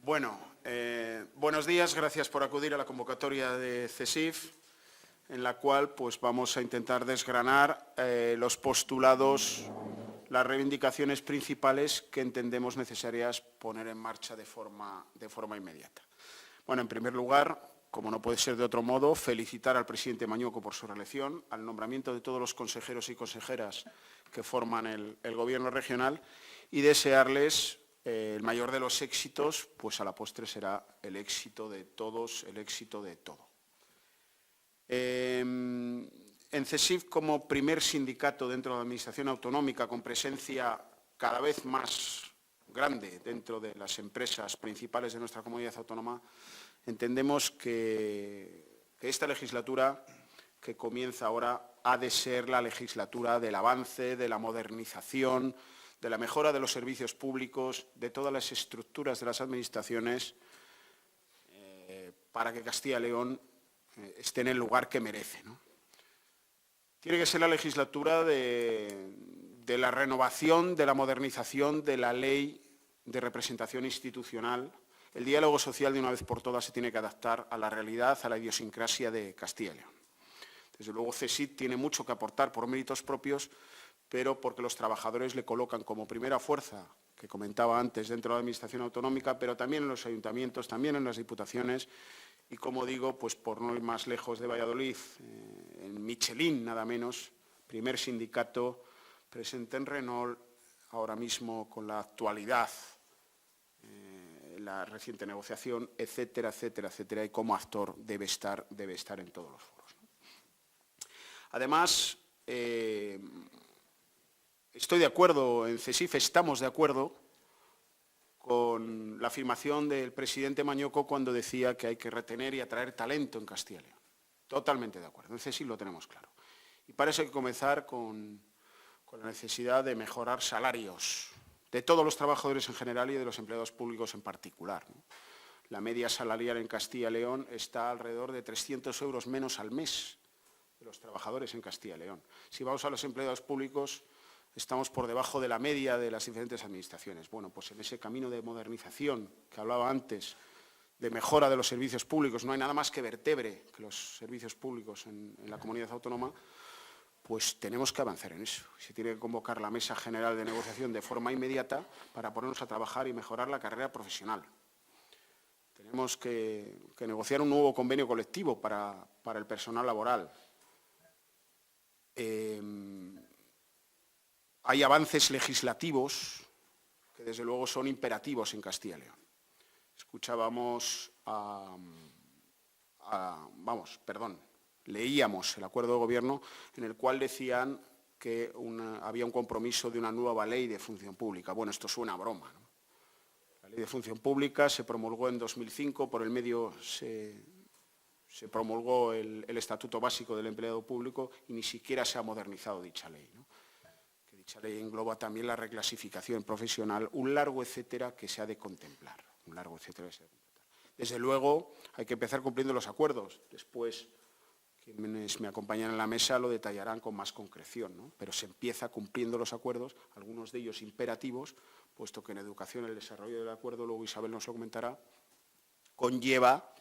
Buenos días, gracias por acudir a la convocatoria de CESIF, en la cual pues, vamos a intentar desgranar los postulados, las reivindicaciones principales que entendemos necesarias poner en marcha de forma inmediata. Bueno, en primer lugar, como no puede ser de otro modo, felicitar al presidente Mañueco por su reelección, al nombramiento de todos los consejeros y consejeras que forman el Gobierno regional y desearles el mayor de los éxitos, pues a la postre será el éxito de todos, el éxito de todo. En CESIF, como primer sindicato dentro de la Administración autonómica, con presencia cada vez más grande dentro de las empresas principales de nuestra comunidad autónoma, entendemos que esta legislatura que comienza ahora ha de ser la legislatura del avance, de la modernización, de la mejora de los servicios públicos, de todas las estructuras de las administraciones, para que Castilla y León esté en el lugar que merece, ¿no? Tiene que ser la legislatura de la renovación, de la modernización de la ley de representación institucional. El diálogo social, de una vez por todas, se tiene que adaptar a la realidad, a la idiosincrasia de Castilla y León. Desde luego, CESIF tiene mucho que aportar por méritos propios, pero porque los trabajadores le colocan como primera fuerza, que comentaba antes, dentro de la Administración autonómica, pero también en los ayuntamientos, también en las diputaciones, y como digo, pues por no ir más lejos de Valladolid, en Michelin, nada menos, primer sindicato presente en Renault, ahora mismo con la actualidad, la reciente negociación, etcétera, etcétera, etcétera, y como actor debe estar en todos los foros, ¿no? Además, estoy de acuerdo, en CESIF estamos de acuerdo con la afirmación del presidente Mañueco cuando decía que hay que retener y atraer talento en Castilla y León. Totalmente de acuerdo, en CESIF lo tenemos claro. Y para eso hay que comenzar con la necesidad de mejorar salarios de todos los trabajadores en general y de los empleados públicos en particular, ¿no? La media salarial en Castilla y León está alrededor de 300 euros menos al mes de los trabajadores en Castilla y León. Si vamos a los empleados públicos, estamos por debajo de la media de las diferentes administraciones. Bueno, pues en ese camino de modernización que hablaba antes, de mejora de los servicios públicos, no hay nada más que vertebre que los servicios públicos en la comunidad autónoma, pues tenemos que avanzar en eso. Se tiene que convocar la Mesa General de Negociación de forma inmediata para ponernos a trabajar y mejorar la carrera profesional. Tenemos que negociar un nuevo convenio colectivo para el personal laboral. Hay avances legislativos que, desde luego, son imperativos en Castilla y León. Escuchábamos leíamos el acuerdo de gobierno en el cual decían que había un compromiso de una nueva ley de función pública. Bueno, esto suena a broma, ¿no? La ley de función pública se promulgó en 2005, por el medio se promulgó el Estatuto Básico del Empleado Público y ni siquiera se ha modernizado dicha ley, ¿no? Que dicha ley engloba también la reclasificación profesional, un largo etcétera que se ha de contemplar, un largo etcétera que se ha de contemplar. Desde luego, hay que empezar cumpliendo los acuerdos. Después, quienes me acompañan en la mesa lo detallarán con más concreción, ¿no? Pero se empieza cumpliendo los acuerdos, algunos de ellos imperativos, puesto que en educación el desarrollo del acuerdo, luego Isabel nos lo comentará, conlleva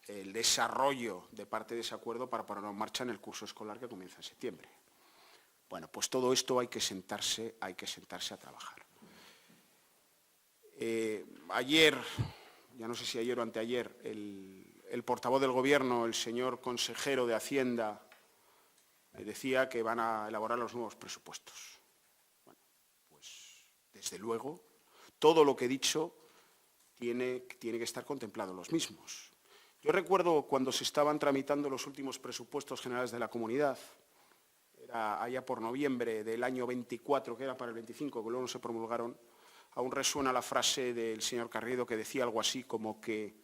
el desarrollo de parte de ese acuerdo para ponerlo en marcha en el curso escolar que comienza en septiembre. Bueno, pues todo esto hay que sentarse a trabajar. Ayer, ya no sé si ayer o anteayer, el portavoz del Gobierno, el señor consejero de Hacienda, decía que van a elaborar los nuevos presupuestos. Bueno, pues desde luego, todo lo que he dicho tiene que estar contemplado en los mismos. Yo recuerdo cuando se estaban tramitando los últimos presupuestos generales de la comunidad, era allá por noviembre del año 24, que era para el 25, que luego no se promulgaron, aún resuena la frase del señor Carriedo que decía algo así como que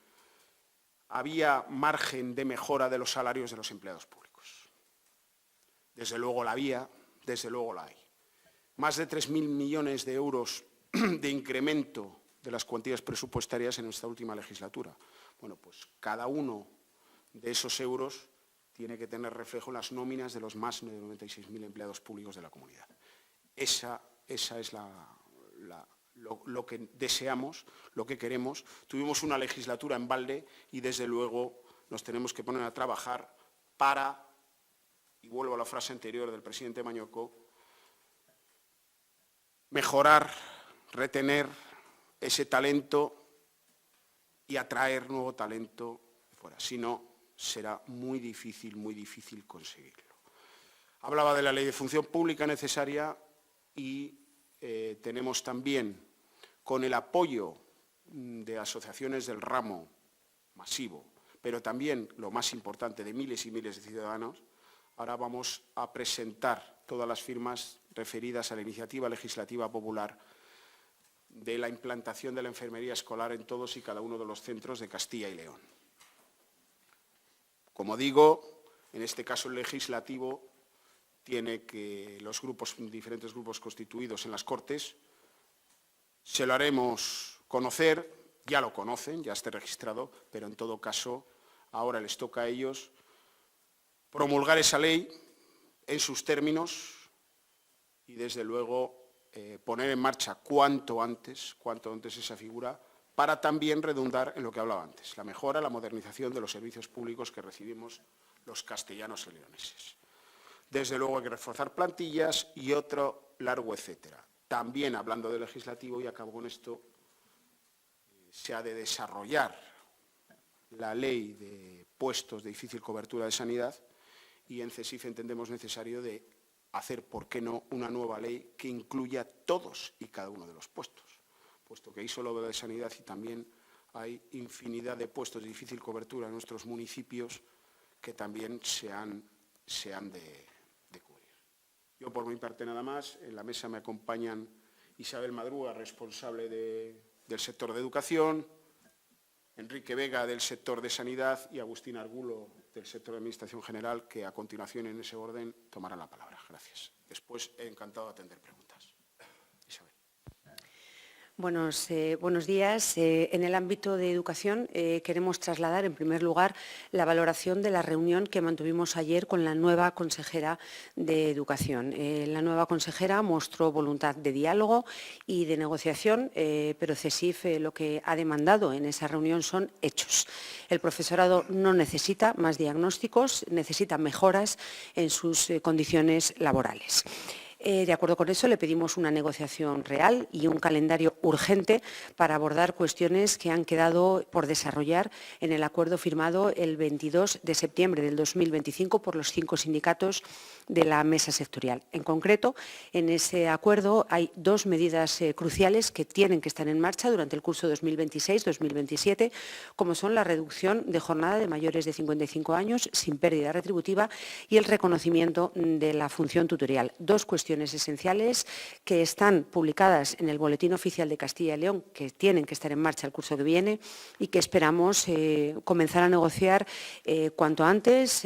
había margen de mejora de los salarios de los empleados públicos. Desde luego la había, desde luego la hay. Más de 3.000 millones de euros de incremento de las cuantías presupuestarias en esta última legislatura. Bueno, pues cada uno de esos euros tiene que tener reflejo en las nóminas de los más de 96.000 empleados públicos de la comunidad. Esa es lo que deseamos, lo que queremos. Tuvimos una legislatura en balde y, desde luego, nos tenemos que poner a trabajar para, y vuelvo a la frase anterior del presidente Mañoco, mejorar, retener ese talento y atraer nuevo talento fuera. Si no, será muy difícil conseguirlo. Hablaba de la ley de función pública necesaria y tenemos también, con el apoyo de asociaciones del ramo masivo, pero también, lo más importante, de miles y miles de ciudadanos, ahora vamos a presentar todas las firmas referidas a la iniciativa legislativa popular de la implantación de la enfermería escolar en todos y cada uno de los centros de Castilla y León. Como digo, en este caso el legislativo tiene que los diferentes grupos constituidos en las Cortes, se lo haremos conocer, ya lo conocen, ya está registrado, pero en todo caso ahora les toca a ellos promulgar esa ley en sus términos y, desde luego, poner en marcha cuanto antes esa figura, para también redundar en lo que hablaba antes, la mejora, la modernización de los servicios públicos que recibimos los castellanos y leoneses. Desde luego hay que reforzar plantillas y otro largo etcétera. También, hablando de legislativo, y acabo con esto, se ha de desarrollar la ley de puestos de difícil cobertura de sanidad y en CESIF entendemos necesario de hacer, ¿por qué no?, una nueva ley que incluya todos y cada uno de los puestos, puesto que hay solo de sanidad y también hay infinidad de puestos de difícil cobertura en nuestros municipios que también se han de cubrir. Yo, por mi parte, nada más. En la mesa me acompañan Isabel Madruga, responsable del sector de educación, Enrique Vega, del sector de sanidad, y Agustín Argulo, del sector de Administración General, que a continuación, en ese orden, tomará la palabra. Gracias. Después, encantado de atender preguntas. Isabel. Buenos días. En el ámbito de educación queremos trasladar, en primer lugar, la valoración de la reunión que mantuvimos ayer con la nueva consejera de Educación. La nueva consejera mostró voluntad de diálogo y de negociación, pero CESIF lo que ha demandado en esa reunión son hechos. El profesorado no necesita más diagnósticos, necesita mejoras en sus condiciones laborales. De acuerdo con eso, le pedimos una negociación real y un calendario urgente para abordar cuestiones que han quedado por desarrollar en el acuerdo firmado el 22 de septiembre del 2025 por los 5 sindicatos de la mesa sectorial. En concreto, en ese acuerdo hay 2 medidas cruciales que tienen que estar en marcha durante el curso 2026-2027, como son la reducción de jornada de mayores de 55 años sin pérdida retributiva y el reconocimiento de la función tutorial. 2 cuestiones esenciales que están publicadas en el Boletín Oficial de Castilla y León, que tienen que estar en marcha el curso que viene y que esperamos comenzar a negociar cuanto antes,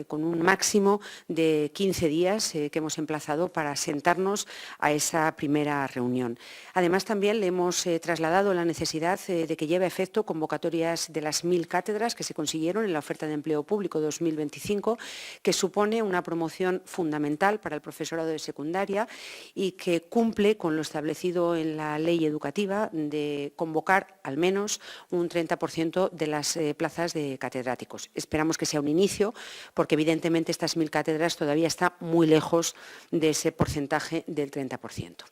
con un máximo de 15 días que hemos emplazado para sentarnos a esa primera reunión. Además, también le hemos trasladado la necesidad de que lleve a efecto convocatorias de las 1000 cátedras que se consiguieron en la oferta de empleo público 2025, que supone una promoción fundamental para el profesorado de secundaria y que cumple con lo establecido en la ley educativa de convocar al menos un 30% de las plazas de catedráticos. Esperamos que sea un inicio, porque evidentemente estas 1000 cátedras todavía están muy lejos de ese porcentaje del 30%.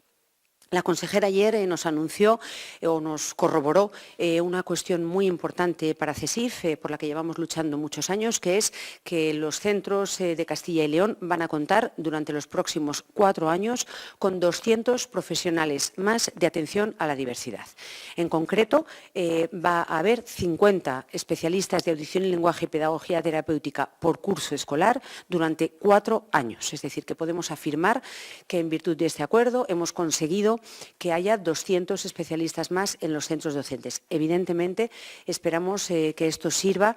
La consejera ayer nos anunció o nos corroboró una cuestión muy importante para CESIF, por la que llevamos luchando muchos años, que es que los centros de Castilla y León van a contar durante los próximos 4 años con 200 profesionales más de atención a la diversidad. En concreto, va a haber 50 especialistas de audición y lenguaje y pedagogía terapéutica por curso escolar durante 4 años. Es decir, que podemos afirmar que, en virtud de este acuerdo, hemos conseguido que haya 200 especialistas más en los centros docentes. Evidentemente, esperamos que esto sirva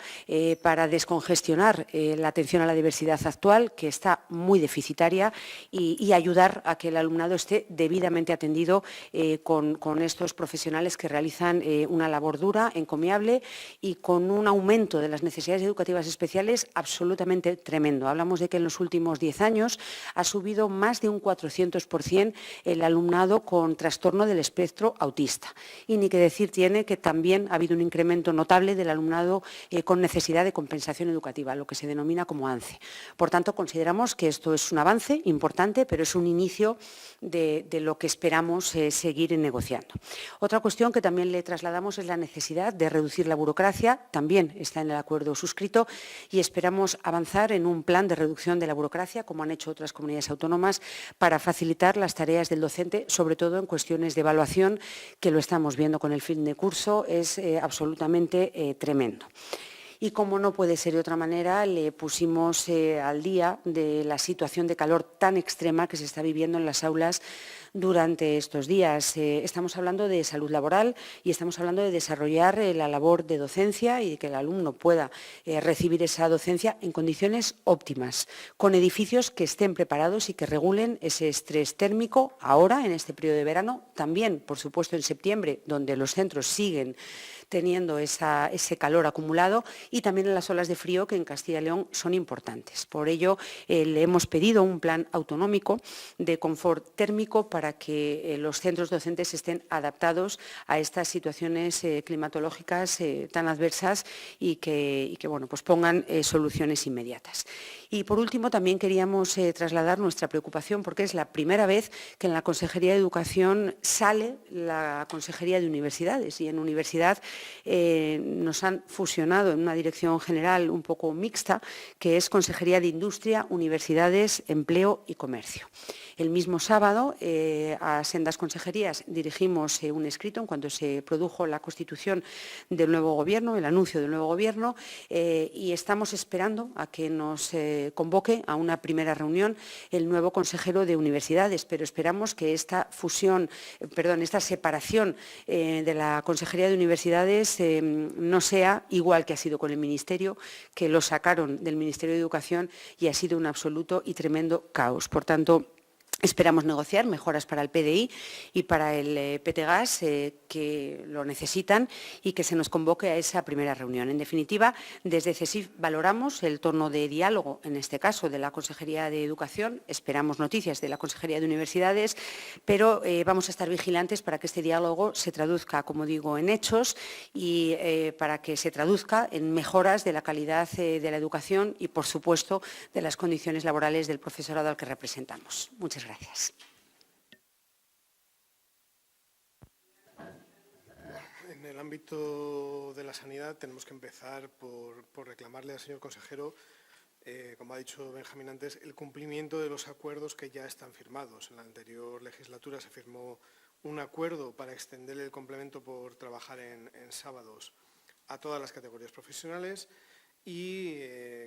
para descongestionar la atención a la diversidad actual, que está muy deficitaria, y ayudar a que el alumnado esté debidamente atendido con estos profesionales que realizan una labor dura, encomiable y con un aumento de las necesidades educativas especiales absolutamente tremendo. Hablamos de que en los últimos 10 años ha subido más de un 400% el alumnado con trastorno del espectro autista. Y ni que decir tiene que también ha habido un incremento notable del alumnado con necesidad de compensación educativa, lo que se denomina como ANCE. Por tanto, consideramos que esto es un avance importante, pero es un inicio de lo que esperamos seguir negociando. Otra cuestión que también le trasladamos es la necesidad de reducir la burocracia, también está en el acuerdo suscrito, y esperamos avanzar en un plan de reducción de la burocracia, como han hecho otras comunidades autónomas, para facilitar las tareas del docente, sobre todo en cuestiones de evaluación, que lo estamos viendo con el fin de curso, es absolutamente tremendo. Y como no puede ser de otra manera, le pusimos al día de la situación de calor tan extrema que se está viviendo en las aulas durante estos días. Estamos hablando de salud laboral y estamos hablando de desarrollar la labor de docencia y de que el alumno pueda recibir esa docencia en condiciones óptimas, con edificios que estén preparados y que regulen ese estrés térmico ahora, en este periodo de verano, también, por supuesto, en septiembre, donde los centros siguen teniendo ese calor acumulado, y también en las olas de frío que en Castilla y León son importantes. Por ello, le hemos pedido un plan autonómico de confort térmico para que los centros docentes estén adaptados a estas situaciones climatológicas tan adversas y que bueno, pues pongan soluciones inmediatas. Y por último, también queríamos trasladar nuestra preocupación porque es la primera vez que en la Consejería de Educación sale la Consejería de Universidades, y en Universidad nos han fusionado en una dirección general un poco mixta, que es Consejería de Industria, Universidades, Empleo y Comercio. El mismo sábado, a sendas consejerías dirigimos un escrito en cuanto se produjo la constitución del nuevo Gobierno, el anuncio del nuevo Gobierno, y estamos esperando a que nos convoque a una primera reunión el nuevo consejero de Universidades, pero esperamos que esta separación de la Consejería de Universidades no sea igual que ha sido con el Ministerio, que lo sacaron del Ministerio de Educación y ha sido un absoluto y tremendo caos. Por tanto, esperamos negociar mejoras para el PDI y para el PTGAS, que lo necesitan, y que se nos convoque a esa primera reunión. En definitiva, desde CESIF valoramos el tono de diálogo, en este caso de la Consejería de Educación, esperamos noticias de la Consejería de Universidades, pero vamos a estar vigilantes para que este diálogo se traduzca, como digo, en hechos y para que se traduzca en mejoras de la calidad de la educación y, por supuesto, de las condiciones laborales del profesorado al que representamos. Muchas gracias. En el ámbito de la sanidad tenemos que empezar por reclamarle al señor consejero, como ha dicho Benjamín antes, el cumplimiento de los acuerdos que ya están firmados. En la anterior legislatura se firmó un acuerdo para extender el complemento por trabajar en sábados a todas las categorías profesionales y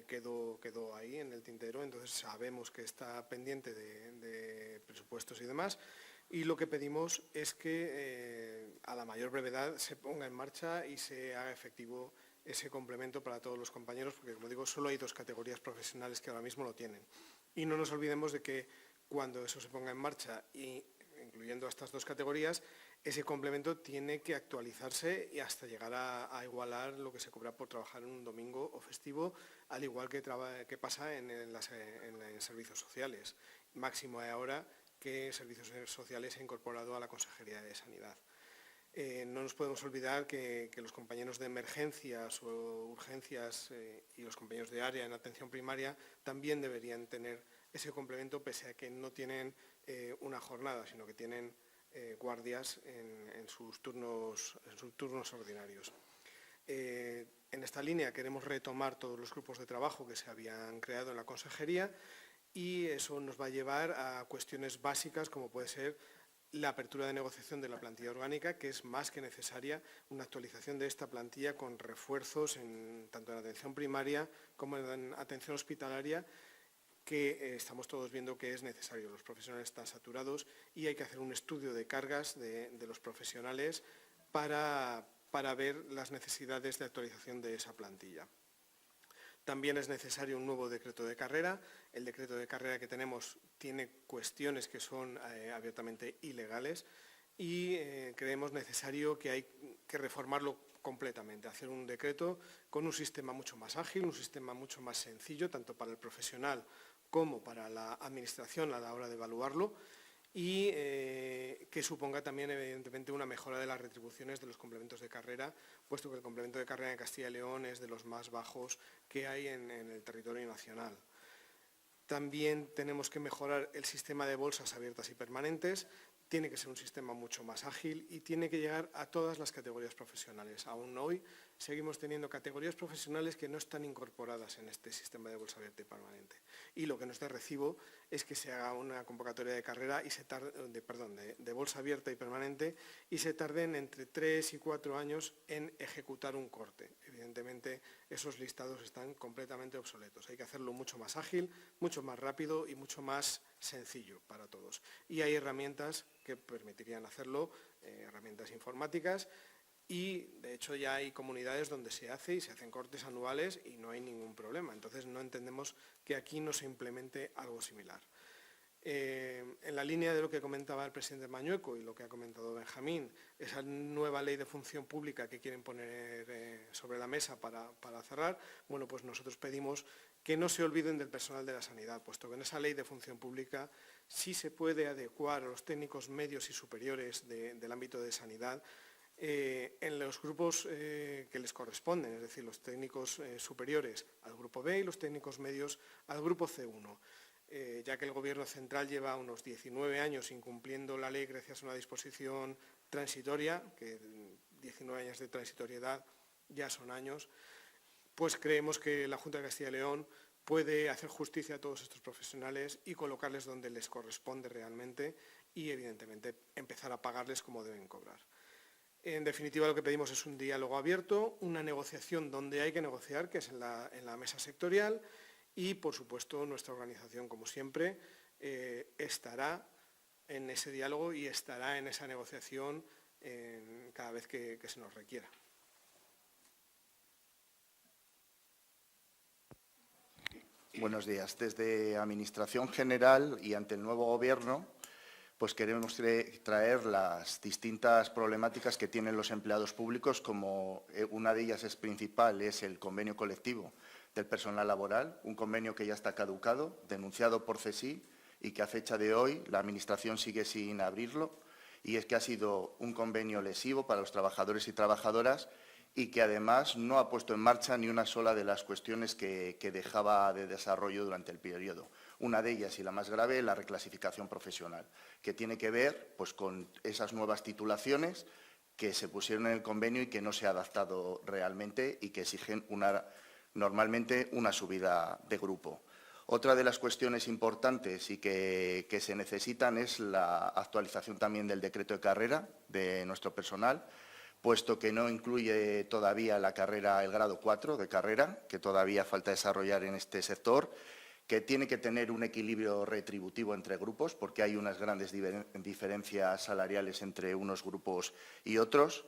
quedó ahí en el tintero. Entonces sabemos que está pendiente de presupuestos y demás, y lo que pedimos es que a la mayor brevedad se ponga en marcha y se haga efectivo ese complemento para todos los compañeros, porque, como digo, solo hay 2 categorías profesionales que ahora mismo lo tienen. Y no nos olvidemos de que cuando eso se ponga en marcha, incluyendo a estas 2 categorías, ese complemento tiene que actualizarse y hasta llegar a igualar lo que se cobra por trabajar en un domingo o festivo, al igual que pasa en servicios sociales. Máximo ahora que Servicios Sociales se ha incorporado a la Consejería de Sanidad. No nos podemos olvidar que los compañeros de emergencias o urgencias y los compañeros de área en atención primaria también deberían tener ese complemento, pese a que no tienen una jornada, sino que tienen guardias en sus turnos ordinarios. En esta línea queremos retomar todos los grupos de trabajo que se habían creado en la consejería, y eso nos va a llevar a cuestiones básicas como puede ser la apertura de negociación de la plantilla orgánica, que es más que necesaria, una actualización de esta plantilla con refuerzos tanto en atención primaria como en atención hospitalaria, que estamos todos viendo que es necesario. Los profesionales están saturados y hay que hacer un estudio de cargas de los profesionales para ver las necesidades de actualización de esa plantilla. También es necesario un nuevo decreto de carrera. El decreto de carrera que tenemos tiene cuestiones que son abiertamente ilegales y creemos necesario que hay que reformarlo completamente, hacer un decreto con un sistema mucho más ágil, un sistema mucho más sencillo, tanto para el profesional como para la administración a la hora de evaluarlo, y que suponga también, evidentemente, una mejora de las retribuciones de los complementos de carrera, puesto que el complemento de carrera en Castilla y León es de los más bajos que hay en el territorio nacional. También tenemos que mejorar el sistema de bolsas abiertas y permanentes. Tiene que ser un sistema mucho más ágil y tiene que llegar a todas las categorías profesionales. Aún hoy seguimos teniendo categorías profesionales que no están incorporadas en este sistema de bolsa abierta y permanente. Y lo que no es de recibo es que se haga una convocatoria de carrera y de bolsa abierta y permanente y se tarden entre 3 y 4 años en ejecutar un corte. Evidentemente, esos listados están completamente obsoletos. Hay que hacerlo mucho más ágil, mucho más rápido y mucho más sencillo para todos. Y hay herramientas que permitirían hacerlo, herramientas informáticas, y de hecho ya hay comunidades donde se hace y se hacen cortes anuales y no hay ningún problema. Entonces no entendemos que aquí no se implemente algo similar. En la línea de lo que comentaba el presidente Mañueco y lo que ha comentado Benjamín, esa nueva ley de función pública que quieren poner sobre la mesa para cerrar, bueno, pues nosotros pedimos que no se olviden del personal de la sanidad, puesto que en esa ley de función pública sí se puede adecuar a los técnicos medios y superiores del ámbito de sanidad en los grupos que les corresponden, es decir, los técnicos superiores al grupo B y los técnicos medios al grupo C1. Ya que el Gobierno central lleva unos 19 años incumpliendo la ley gracias a una disposición transitoria, que 19 años de transitoriedad ya son años, pues creemos que la Junta de Castilla y León puede hacer justicia a todos estos profesionales y colocarles donde les corresponde realmente y, evidentemente, empezar a pagarles como deben cobrar. En definitiva, lo que pedimos es un diálogo abierto, una negociación donde hay que negociar, que es en la mesa sectorial, y, por supuesto, nuestra organización, como siempre, estará en ese diálogo y estará en esa negociación cada vez que se nos requiera. Buenos días. Desde Administración General y ante el nuevo Gobierno, pues queremos traer las distintas problemáticas que tienen los empleados públicos, como una de ellas es principal, es el convenio colectivo del personal laboral, un convenio que ya está caducado, denunciado por CESI y que a fecha de hoy la Administración sigue sin abrirlo, y es que ha sido un convenio lesivo para los trabajadores y trabajadoras y que además no ha puesto en marcha ni una sola de las cuestiones que dejaba de desarrollo durante el periodo. Una de ellas, y la más grave, la reclasificación profesional, que tiene que ver pues, con esas nuevas titulaciones que se pusieron en el convenio y que no se ha adaptado realmente y que exigen normalmente una subida de grupo. Otra de las cuestiones importantes y que se necesitan es la actualización también del decreto de carrera de nuestro personal, puesto que no incluye todavía la carrera, el grado 4 de carrera, que todavía falta desarrollar en este sector, que tiene que tener un equilibrio retributivo entre grupos, porque hay unas grandes diferencias salariales entre unos grupos y otros,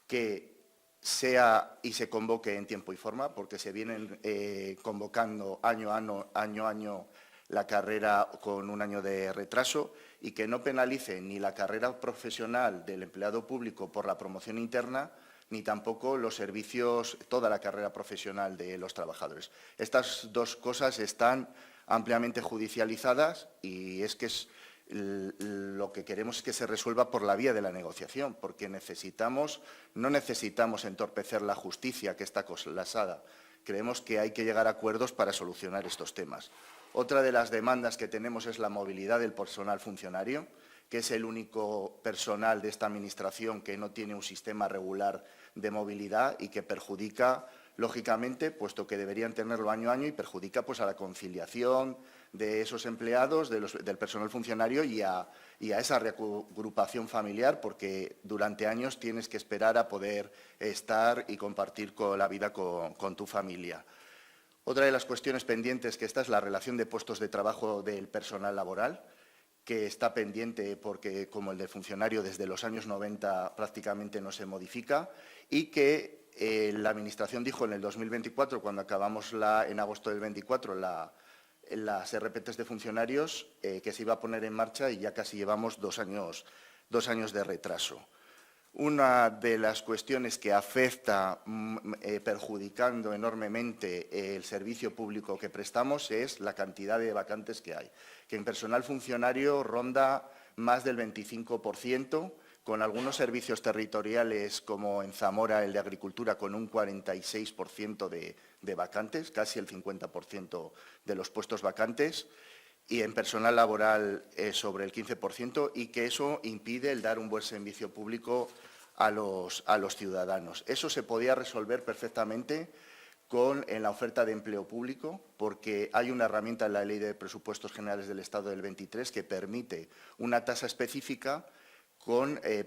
que sea y se convoque en tiempo y forma, porque se vienen convocando año a año la carrera con un año de retraso, y que no penalice ni la carrera profesional del empleado público por la promoción interna, ni tampoco los servicios, toda la carrera profesional de los trabajadores. Estas dos cosas están ampliamente judicializadas y es que lo que queremos es que se resuelva por la vía de la negociación, porque no necesitamos entorpecer la justicia que está colapsada. Creemos que hay que llegar a acuerdos para solucionar estos temas. Otra de las demandas que tenemos es la movilidad del personal funcionario, que es el único personal de esta Administración que no tiene un sistema regular de movilidad y que perjudica, lógicamente, puesto que deberían tenerlo año a año, y perjudica pues, a la conciliación de esos empleados, del personal funcionario y a esa reagrupación familiar, porque durante años tienes que esperar a poder estar y compartir la vida con tu familia. Otra de las cuestiones pendientes que está es la relación de puestos de trabajo del personal laboral, que está pendiente porque, como el del funcionario, desde los años 90 prácticamente no se modifica, y que la Administración dijo en el 2024, cuando acabamos en agosto del 24 las RPTs de funcionarios, que se iba a poner en marcha, y ya casi llevamos 2 años de retraso. Una de las cuestiones que afecta, perjudicando enormemente el servicio público que prestamos, es la cantidad de vacantes que hay, que en personal funcionario ronda más del 25%, con algunos servicios territoriales como en Zamora, el de Agricultura, con un 46% de vacantes, casi el 50% de los puestos vacantes, y en personal laboral sobre el 15%, y que eso impide el dar un buen servicio público a los ciudadanos. Eso se podía resolver perfectamente en la oferta de empleo público, porque hay una herramienta en la Ley de Presupuestos Generales del Estado del 23 que permite una tasa específica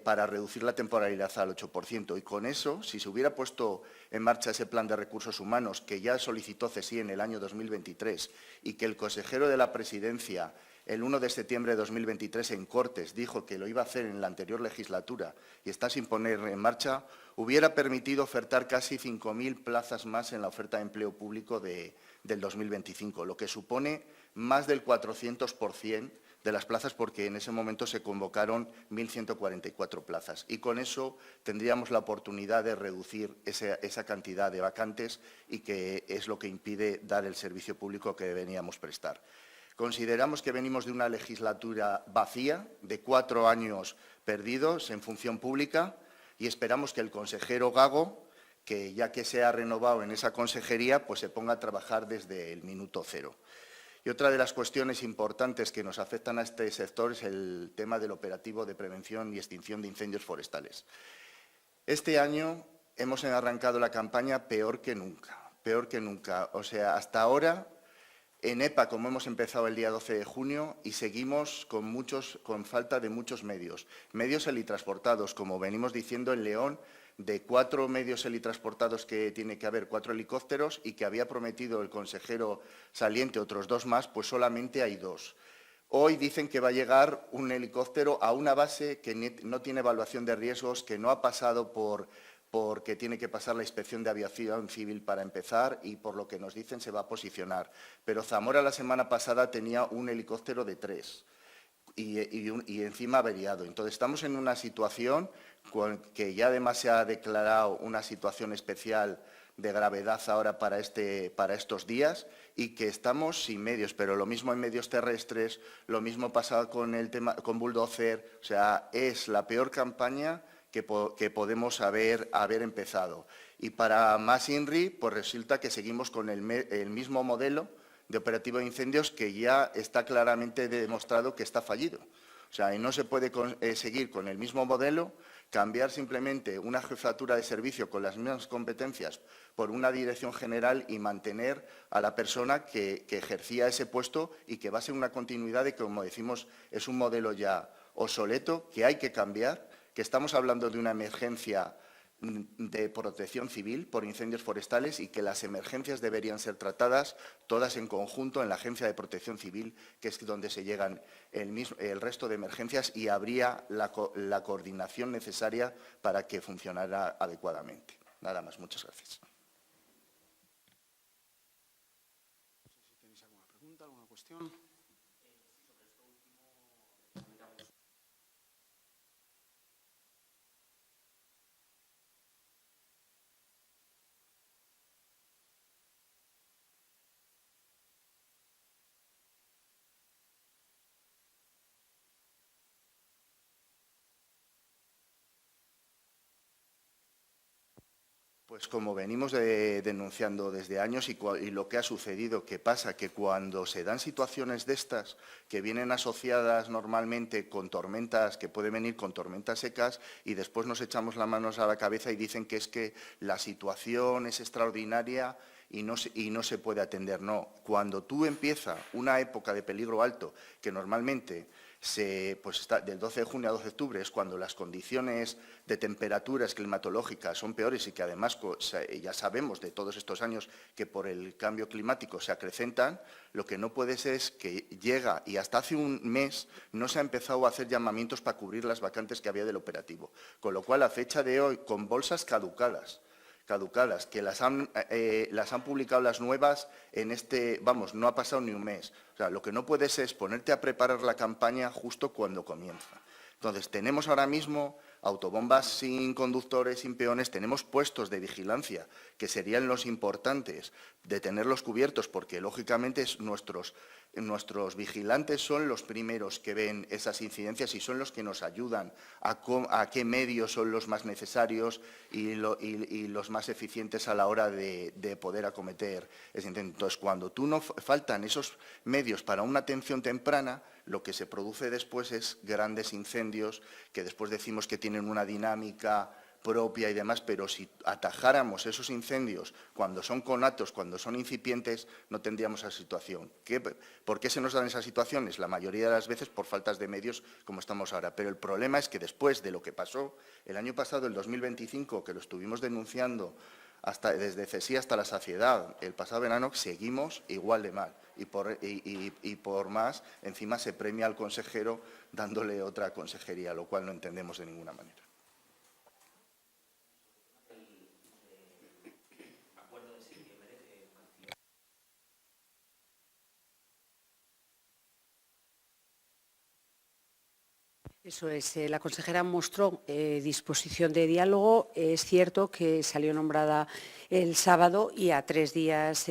para reducir la temporalidad al 8%. Y con eso, si se hubiera puesto en marcha ese plan de recursos humanos que ya solicitó CESI en el año 2023 y que el consejero de la Presidencia el 1 de septiembre de 2023 en Cortes dijo que lo iba a hacer en la anterior legislatura y está sin poner en marcha, hubiera permitido ofertar casi 5.000 plazas más en la oferta de empleo público del 2025, lo que supone más del 400% de las plazas, porque en ese momento se convocaron 1.144 plazas. Y con eso tendríamos la oportunidad de reducir esa cantidad de vacantes, y que es lo que impide dar el servicio público que deberíamos prestar. Consideramos que venimos de una legislatura vacía, de 4 años perdidos en función pública, y esperamos que el consejero Gago, que ya que se ha renovado en esa consejería, pues se ponga a trabajar desde el minuto cero. Y otra de las cuestiones importantes que nos afectan a este sector es el tema del operativo de prevención y extinción de incendios forestales. Este año hemos arrancado la campaña peor que nunca. O sea, hasta ahora, en EPA, como hemos empezado el día 12 de junio, y seguimos con falta de muchos medios. Medios helitransportados, como venimos diciendo en León, de 4 medios helitransportados que tiene que haber, 4 helicópteros, y que había prometido el consejero saliente otros 2 más, pues solamente hay 2. Hoy dicen que va a llegar un helicóptero a una base que no tiene evaluación de riesgos, que no ha pasado porque tiene que pasar la inspección de aviación civil para empezar, y por lo que nos dicen se va a posicionar. Pero Zamora la semana pasada tenía un helicóptero de 3 y encima averiado. Entonces estamos en una situación que ya además se ha declarado una situación especial de gravedad ahora para estos días, y que estamos sin medios, pero lo mismo en medios terrestres, lo mismo pasa con el tema con bulldozer. O sea, es la peor campaña que podemos haber empezado. Y para más INRI, pues resulta que seguimos con el mismo modelo de operativo de incendios, que ya está claramente demostrado que está fallido. O sea, y no se puede seguir con el mismo modelo, cambiar simplemente una jefatura de servicio con las mismas competencias por una dirección general y mantener a la persona que ejercía ese puesto, y que va a ser una continuidad de que, como decimos, es un modelo ya obsoleto, que hay que cambiar, que estamos hablando de una emergencia de protección civil por incendios forestales, y que las emergencias deberían ser tratadas todas en conjunto en la Agencia de Protección Civil, que es donde se llegan el resto de emergencias, y habría la coordinación necesaria para que funcionara adecuadamente. Nada más, muchas gracias. No sé si tenéis alguna pregunta, alguna cuestión. Pues como venimos denunciando desde años, y lo que ha sucedido, ¿qué pasa? Que cuando se dan situaciones de estas, que vienen asociadas normalmente con tormentas, que pueden venir con tormentas secas, y después nos echamos las manos a la cabeza y dicen que es que la situación es extraordinaria y no se puede atender. No, cuando tú empieza una época de peligro alto, que normalmente está del 12 de junio a 12 de octubre, es cuando las condiciones de temperaturas climatológicas son peores, y que además ya sabemos de todos estos años que por el cambio climático se acrecentan. Lo que no puede ser es que llega, y hasta hace un mes no se ha empezado a hacer llamamientos para cubrir las vacantes que había del operativo, con lo cual a fecha de hoy, con bolsas caducadas, que las han publicado las nuevas no ha pasado ni un mes. O sea, lo que no puedes es ponerte a preparar la campaña justo cuando comienza. Entonces, tenemos ahora mismo autobombas sin conductores, sin peones, tenemos puestos de vigilancia, que serían los importantes, de tenerlos cubiertos, porque lógicamente nuestros vigilantes son los primeros que ven esas incidencias y son los que nos ayudan a qué medios son los más necesarios y los más eficientes a la hora de poder acometer ese intento. Entonces, cuando no faltan esos medios para una atención temprana, lo que se produce después es grandes incendios que después decimos que tienen una dinámica propia y demás, pero si atajáramos esos incendios cuando son conatos, cuando son incipientes, no tendríamos esa situación. ¿Por qué se nos dan esas situaciones? La mayoría de las veces por faltas de medios como estamos ahora. Pero el problema es que después de lo que pasó el año pasado, el 2025, que lo estuvimos denunciando desde CESI hasta la saciedad, el pasado verano, seguimos igual de mal. Y por más, encima se premia al consejero dándole otra consejería, lo cual no entendemos de ninguna manera. Eso es, la consejera mostró disposición de diálogo. Es cierto que salió nombrada el sábado y en 3 días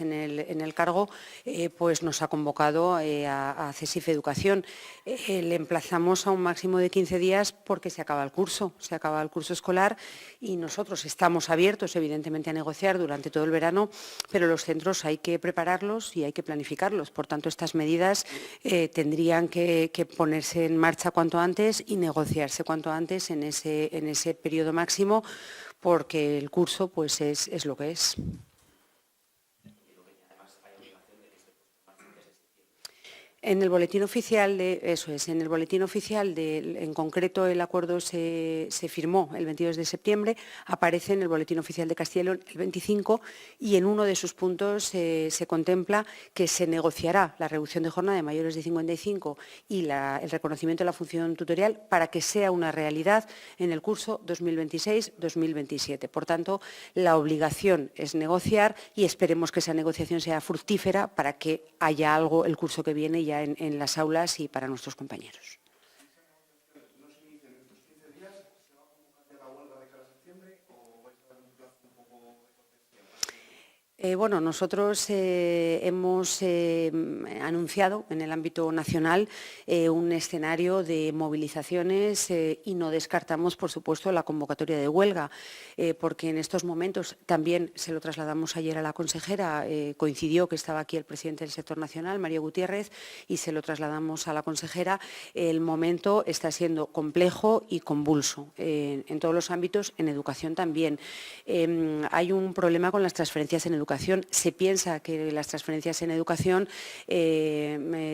en el cargo, pues nos ha convocado a CESIF Educación. Le emplazamos a un máximo de 15 días porque se acaba el curso escolar y nosotros estamos abiertos, evidentemente, a negociar durante todo el verano, pero los centros hay que prepararlos y hay que planificarlos. Por tanto, estas medidas tendrían que ponerse en marcha cuanto antes y negociarse cuanto antes en ese periodo máximo, porque el curso pues es lo que es. En el boletín oficial en concreto el acuerdo se firmó el 22 de septiembre, aparece en el boletín oficial de Castilla y León el 25 y en uno de sus puntos se contempla que se negociará la reducción de jornada de mayores de 55 y el reconocimiento de la función tutorial para que sea una realidad en el curso 2026-2027. Por tanto, la obligación es negociar y esperemos que esa negociación sea fructífera para que haya algo el curso que viene ya en las aulas y para nuestros compañeros. Bueno, nosotros hemos anunciado en el ámbito nacional un escenario de movilizaciones y no descartamos, por supuesto, la convocatoria de huelga, porque en estos momentos también se lo trasladamos ayer a la consejera, coincidió que estaba aquí el presidente del sector nacional, Mario Gutiérrez, y se lo trasladamos a la consejera. El momento está siendo complejo y convulso en todos los ámbitos, en educación también. Hay un problema con las transferencias en educación. Se piensa que las transferencias en educación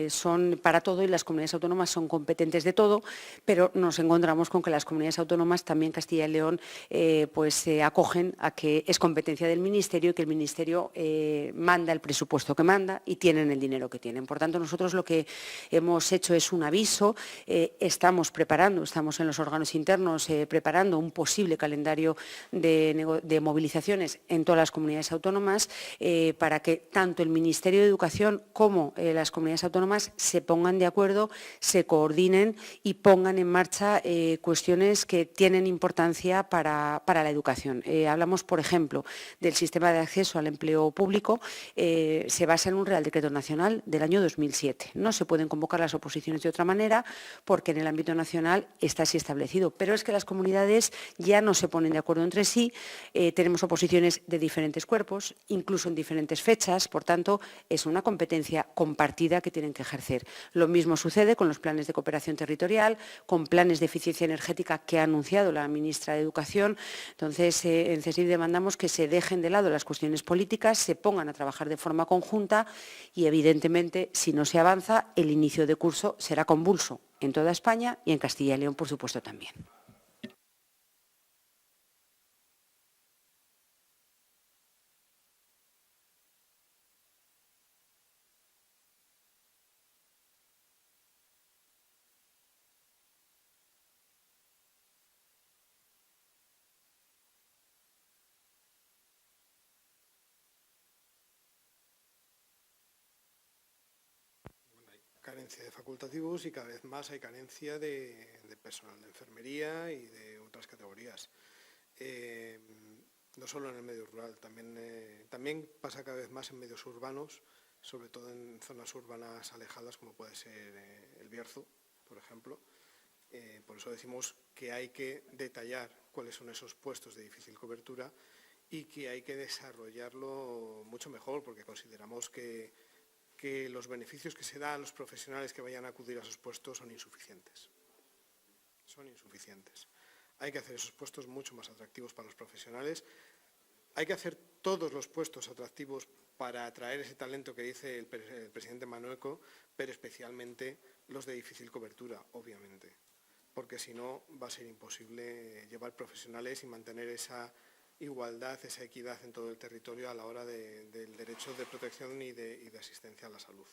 son para todo y las comunidades autónomas son competentes de todo, pero nos encontramos con que las comunidades autónomas, también Castilla y León, pues se acogen a que es competencia del Ministerio y que el Ministerio manda el presupuesto que manda y tienen el dinero que tienen. Por tanto, nosotros lo que hemos hecho es un aviso, estamos en los órganos internos preparando un posible calendario de movilizaciones en todas las comunidades autónomas, para que tanto el Ministerio de Educación como las comunidades autónomas se pongan de acuerdo, se coordinen y pongan en marcha cuestiones que tienen importancia para la educación. Hablamos, por ejemplo, del sistema de acceso al empleo público, se basa en un Real Decreto Nacional del año 2007. No se pueden convocar las oposiciones de otra manera porque en el ámbito nacional está así establecido, pero es que las comunidades ya no se ponen de acuerdo entre sí, tenemos oposiciones de diferentes cuerpos, incluso en diferentes fechas, por tanto, es una competencia compartida que tienen que ejercer. Lo mismo sucede con los planes de cooperación territorial, con planes de eficiencia energética que ha anunciado la ministra de Educación. Entonces, en CESIF demandamos que se dejen de lado las cuestiones políticas, se pongan a trabajar de forma conjunta y, evidentemente, si no se avanza, el inicio de curso será convulso en toda España y en Castilla y León, por supuesto, también. carencia de facultativos y cada vez más hay carencia de personal de enfermería y de otras categorías. No solo en el medio rural, también pasa cada vez más en medios urbanos, sobre todo en zonas urbanas alejadas, como puede ser el Bierzo, por ejemplo. Por eso decimos que hay que detallar cuáles son esos puestos de difícil cobertura y que hay que desarrollarlo mucho mejor, porque consideramos que los beneficios que se dan a los profesionales que vayan a acudir a esos puestos son insuficientes. Son insuficientes. Hay que hacer esos puestos mucho más atractivos para los profesionales. Hay que hacer todos los puestos atractivos para atraer ese talento que dice el presidente Mañueco, pero especialmente los de difícil cobertura, obviamente, porque si no va a ser imposible llevar profesionales y mantener esa igualdad, esa equidad en todo el territorio a la hora del derecho de protección y de asistencia a la salud.